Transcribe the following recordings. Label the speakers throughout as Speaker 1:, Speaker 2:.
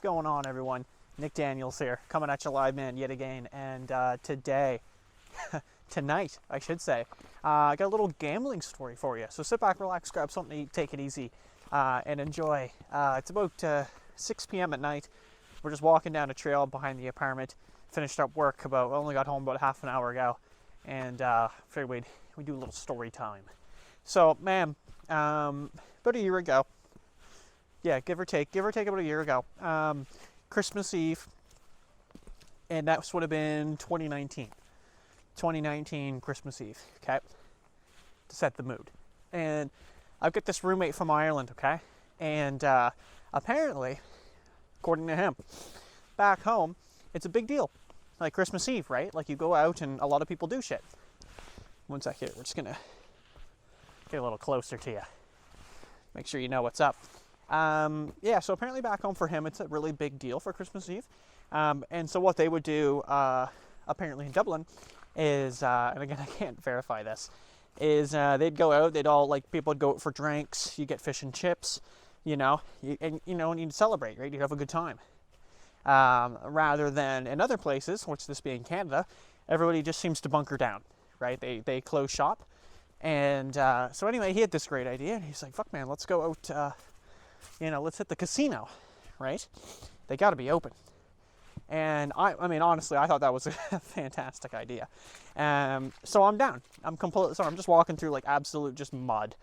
Speaker 1: going on, everyone? Nick Daniels here, coming at you live, man, yet again. And tonight, I should say, I got a little gambling story for you. So sit back, relax, grab something to eat, take it easy, and enjoy. It's about 6 p.m. at night. We're just walking down a trail behind the apartment. Finished up work only got home about half an hour ago, and figured we'd do a little story time. So, man, about a year ago, yeah, give or take about a year ago, Christmas Eve, and that would have been 2019 Christmas Eve, okay, to set the mood. And I've got this roommate from Ireland, okay, and apparently, according to him, back home, it's a big deal, like Christmas Eve, right? Like, you go out and a lot of people do shit. One sec here, we're just gonna get a little closer to you, make sure you know what's up. Yeah, so apparently back home for him, it's a really big deal for Christmas Eve. And so what they would do, apparently in Dublin, is, and again, I can't verify this, is they'd go out, people would go out for drinks, you get fish and chips, and you'd celebrate, right? You'd have a good time. Rather than in other places, which this being Canada, everybody just seems to bunker down, right? They close shop. And so anyway, he had this great idea, and he's like, fuck, man, let's go out, let's hit the casino, right? They got to be open. And I mean, honestly, I thought that was a fantastic idea. So I'm down. I'm just walking through like absolute just mud.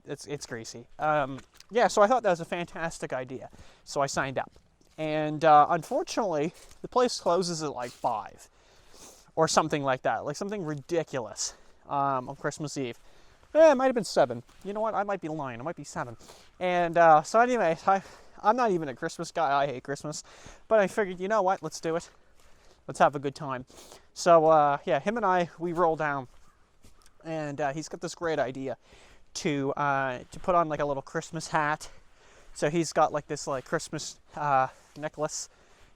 Speaker 1: It's greasy. Yeah, so I thought that was a fantastic idea. So I signed up. And unfortunately, the place closes at like 5 or something like that, like something ridiculous on Christmas Eve. It might have been 7. You know what? I might be lying. It might be 7. And so anyway, I'm not even a Christmas guy. I hate Christmas. But I figured, you know what? Let's do it. Let's have a good time. So, yeah, him and I, we roll down. And he's got this great idea to put on like a little Christmas hat. So he's got like this like Christmas necklace,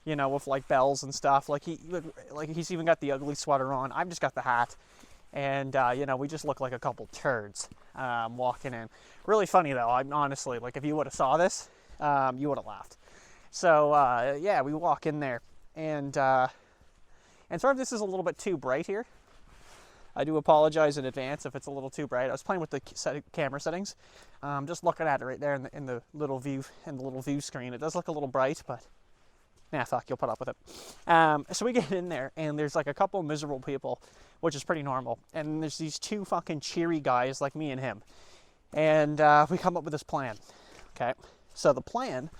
Speaker 1: with like bells and stuff. Like he's even got the ugly sweater on. I've just got the hat. And, we just look like a couple turds walking in. Really funny, though. I'm honestly, like, if you would have saw this, you would have laughed. So, yeah, we walk in there. And sorry if this is a little bbit too bright here. I do apologize in advance if it's a little too bright. I was playing with the camera settings. Just looking at it right there in the little view screen. It does look a little bright, but nah, fuck, you'll put up with it. So we get in there, and there's like a couple of miserable people, which is pretty normal. And there's these 2 fucking cheery guys like me and him. And we come up with this plan, okay? So the plan,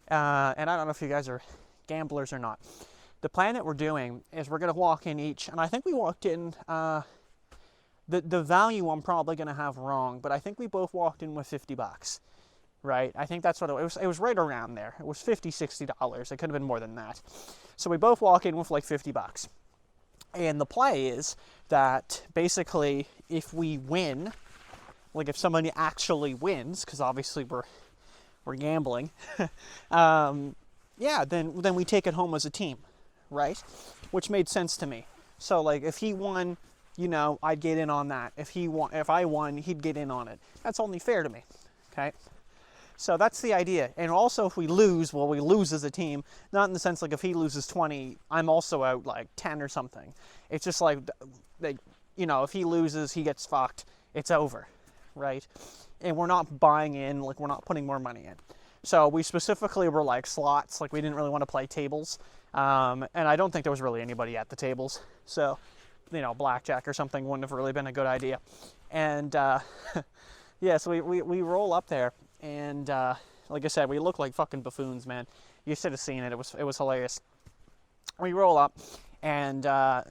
Speaker 1: and I don't know if you guys are gamblers or not. The plan that we're doing is we're going to walk in each, and I think we walked in, the value I'm probably going to have wrong, but I think we both walked in with $50. Right, I think that's what it was. It was right around there. It was $50, $60. It could have been more than that. So we both walk in with like $50. And the play is that basically, if we win, like if somebody actually wins, because obviously we're gambling, yeah, then we take it home as a team, right? Which made sense to me. So like if he won, I'd get in on that. If I won, he'd get in on it. That's only fair to me. Okay. So that's the idea. And also if we lose, well, we lose as a team. Not in the sense like if he loses 20, I'm also out like 10 or something. It's just like, if he loses, he gets fucked. It's over, right? And we're not buying in, like we're not putting more money in. So we specifically were like slots, like we didn't really want to play tables. And I don't think there was really anybody at the tables. So, blackjack or something wouldn't have really been a good idea. And yeah, so we roll up there. And like I said, we look like fucking buffoons, man. You should have seen it. It was hilarious. We roll up, and I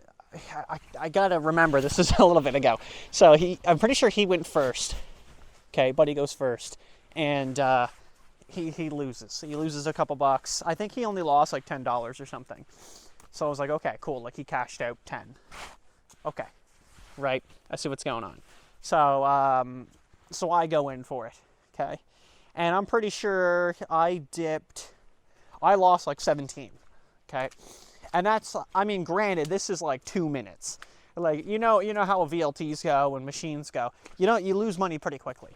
Speaker 1: gotta remember this is a little bit ago. So I'm pretty sure he went first. Okay, Buddy goes first, and he loses. He loses a couple bucks. I think he only lost like $10 or something. So I was like, okay, cool. Like he cashed out 10. Okay, right. I see what's going on. So so I go in for it. Okay. And I'm pretty sure I lost like 17, okay? And that's, I mean, granted, this is like 2 minutes. Like, you know how VLTs go and machines go. You lose money pretty quickly.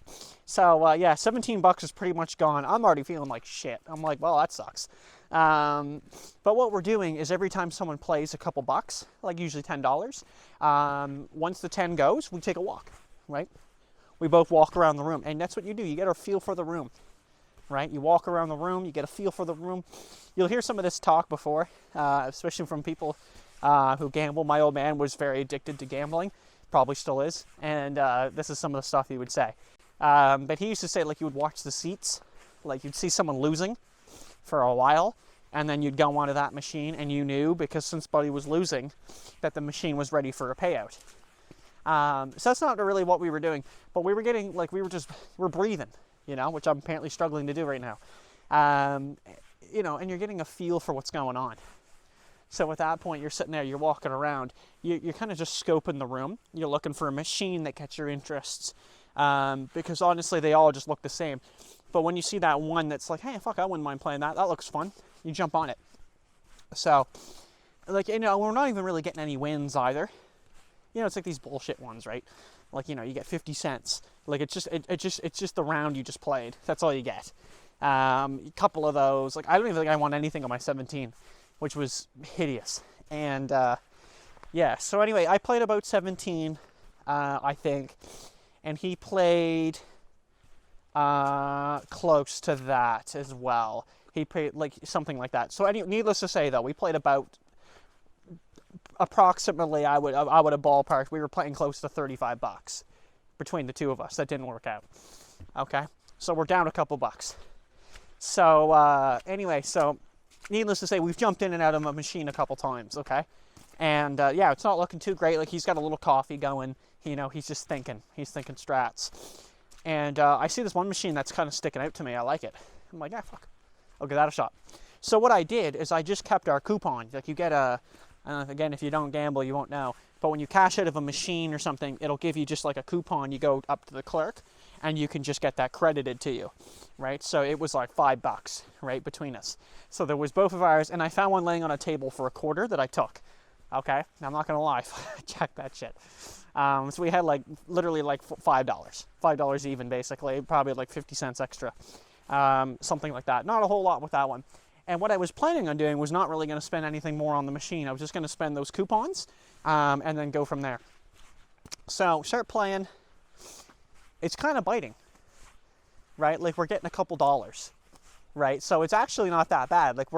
Speaker 1: So yeah, 17 bucks is pretty much gone. I'm already feeling like shit. I'm like, well, that sucks. But what we're doing is every time someone plays a couple bucks, like usually $10, once the 10 goes, we take a walk, right? We both walk around the room, and that's what you do. You get a feel for the room, right? You walk around the room, you get a feel for the room. You'll hear some of this talk before, especially from people who gamble. My old man was very addicted to gambling, probably still is, and this is some of the stuff he would say. But he used to say, like, you would watch the seats, like you'd see someone losing for a while, and then you'd go onto that machine, and you knew, because since Buddy was losing, that the machine was ready for a payout. So that's not really what we were doing, but we were getting, like, we're breathing, which I'm apparently struggling to do right now. And you're getting a feel for what's going on. So at that point, you're sitting there, you're walking around, you're kind of just scoping the room. You're looking for a machine that catches your interests, because honestly, they all just look the same. But when you see that one that's like, hey, fuck, I wouldn't mind playing that. That looks fun. You jump on it. So, like, we're not even really getting any wins either. It's like these bullshit ones, right? Like, you get 50 cents. Like, it's just the round you just played. That's all you get. A couple of those. Like, I don't even think I won anything on my 17, which was hideous. And, yeah. So anyway, I played about 17, I think. And he played close to that as well. He played, like, something like that. So needless to say, though, we played about approximately, I would have ballparked, we were playing close to 35 bucks between the two of us. That didn't work out. Okay, so we're down a couple bucks. So anyway, so needless to say, we've jumped in and out of a machine a couple times. Okay, and yeah, it's not looking too great. Like, he's got a little coffee going. He's just thinking. He's thinking strats. And I see this one machine that's kind of sticking out to me. I like it. I'm like, yeah, fuck, I'll give that a shot. So what I did is I just kept our coupon. Like, you get again, if you don't gamble, you won't know. But when you cash out of a machine or something, it'll give you just like a coupon. You go up to the clerk, and you can just get that credited to you, right? So it was like $5, right, between us. So there was both of ours, and I found one laying on a table for a quarter that I took. Okay, now I'm not gonna lie, check that shit. So we had like literally like $5 even, basically, probably like 50 cents extra, something like that. Not a whole lot with that one. And what I was planning on doing was not really going to spend anything more on the machine. I was just going to spend those coupons and then go from there. So start playing. It's kind of biting, right? Like, we're getting a couple dollars, right? So it's actually not that bad. Like,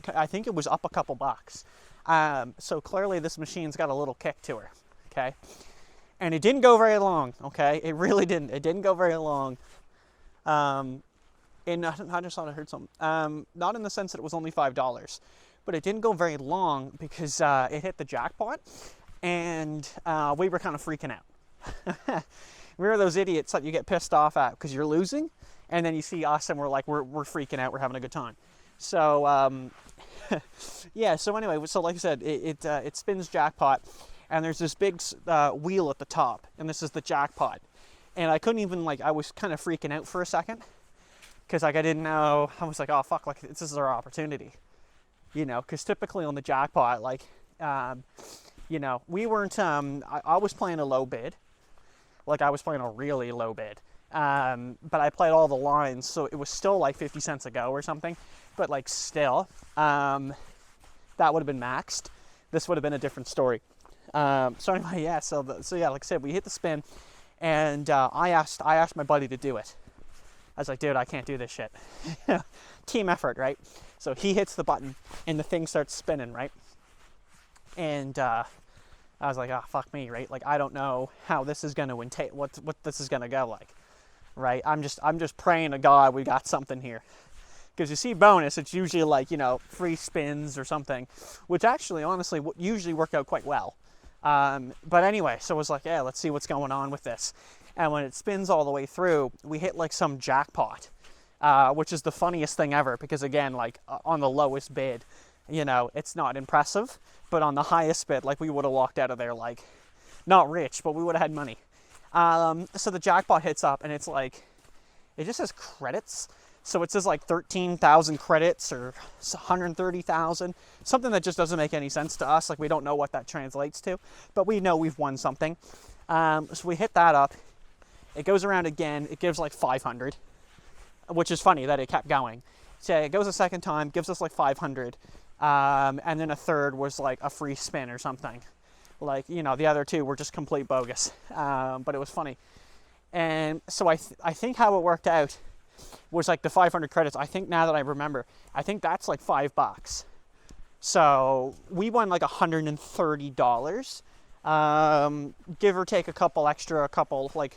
Speaker 1: I think it was up a couple bucks. So clearly this machine's got a little kick to her, okay? And it didn't go very long, okay? It really didn't. It didn't go very long. And I just thought I heard something. Not in the sense that it was only $5, but it didn't go very long because it hit the jackpot, and we were kind of freaking out. We were those idiots that you get pissed off at because you're losing, and then you see us and we're freaking out, we're having a good time. So yeah. So anyway, so like I said, it spins jackpot, and there's this big wheel at the top, and this is the jackpot, and I couldn't even, like, I was kind of freaking out for a second. Because, like, I didn't know, I was like, oh, fuck, like, this is our opportunity, because typically on the jackpot, like, we weren't, I was playing a low bid, like, I was playing a really low bid, but I played all the lines, so it was still, like, 50 cents a go or something, but, like, still, that would have been maxed. This would have been a different story. So anyway, yeah, so yeah, like I said, we hit the spin, and I asked my buddy to do it. I was like, dude, I can't do this shit. Team effort, right? So he hits the button, and the thing starts spinning, right? And I was like, oh, fuck me, right? Like, I don't know how this is going to entail, what this is going to go like, right? I'm just praying to God we got something here. Because you see bonus, it's usually like, free spins or something, which actually, honestly, usually work out quite well. But anyway, so I was like, yeah, let's see what's going on with this. And when it spins all the way through, we hit like some jackpot, which is the funniest thing ever, because again, like, on the lowest bid, it's not impressive, but on the highest bid, like, we would have walked out of there, like, not rich, but we would have had money. So the jackpot hits up, and it's like, it just says credits, So it says like 13,000 credits or 130,000, something that just doesn't make any sense to us. Like, we don't know what that translates to, but we know we've won something. So we hit that up. It goes around again. It gives like 500, which is funny that it kept going. So it goes a second time, gives us like 500, and then a third was like a free spin or something. Like, you know, the other two were just complete bogus, but it was funny. And so I think how it worked out was like the 500 credits. I think now that I remember, I think that's like $5. So we won like $130, give or take a couple like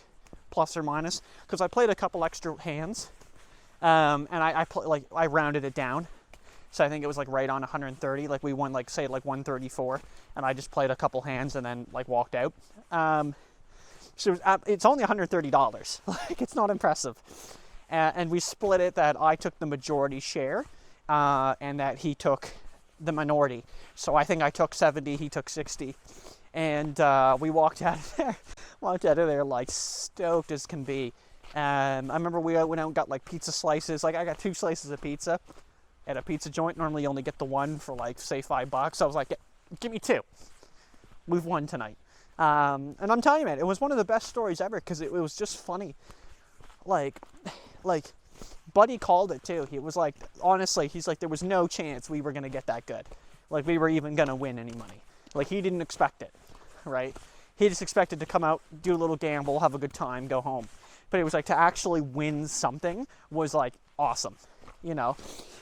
Speaker 1: plus or minus, because I played a couple extra hands, and I rounded it down. So I think it was like right on 130. Like we won like say like 134, and I just played a couple hands and then like walked out. So it's only $130. Like, it's not impressive. And we split it that I took the majority share, and that he took the minority. So I think I took 70, he took 60, and we walked out of there like stoked as can be. I remember we went out and got like pizza slices. Like, I got 2 slices of pizza at a pizza joint. Normally you only get the one for like say $5. So I was like, give me 2. We've won tonight. And I'm telling you, man, it was one of the best stories ever, because it was just funny. Like Buddy called it too. He was like, honestly, he's like, there was no chance we were going to get that good. Like, we were even going to win any money. Like, he didn't expect it, right? He just expected to come out, do a little gamble, have a good time, go home. But it was like, to actually win something was like awesome, you know?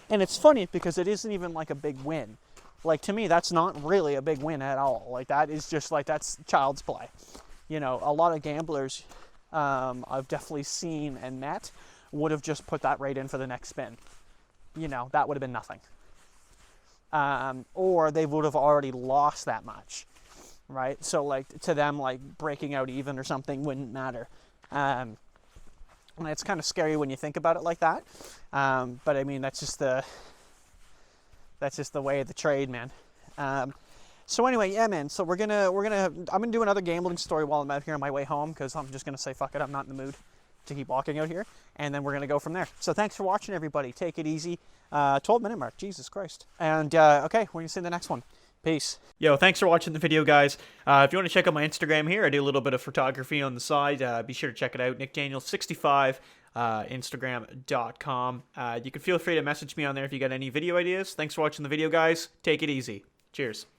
Speaker 1: And it's funny because it isn't even like a big win. Like, to me, that's not really a big win at all. Like, that is just like, that's child's play. You know, a lot of gamblers I've definitely seen and met would have just put that right in for the next spin. You know, that would have been nothing. Or they would have already lost that much, right? So, like, to them, like, breaking out even or something wouldn't matter. And it's kind of scary when you think about it like that. But I mean, that's just the way of the trade, man. So anyway, yeah, man. So I'm gonna do another gambling story while I'm out here on my way home, because I'm just gonna say fuck it, I'm not in the mood to keep walking out here, and then we're gonna go from there. So thanks for watching, everybody. Take it easy. 12-minute mark, Jesus Christ. And okay, we're gonna see the next one. Peace. Yo, thanks for watching the video, guys. If you want to check out my Instagram here, I do a little bit of photography on the side. Be sure to check it out, nickdaniels65. Instagram.com. You can feel free to message me on there if you got any video ideas. Thanks for watching the video, guys. Take it easy. Cheers.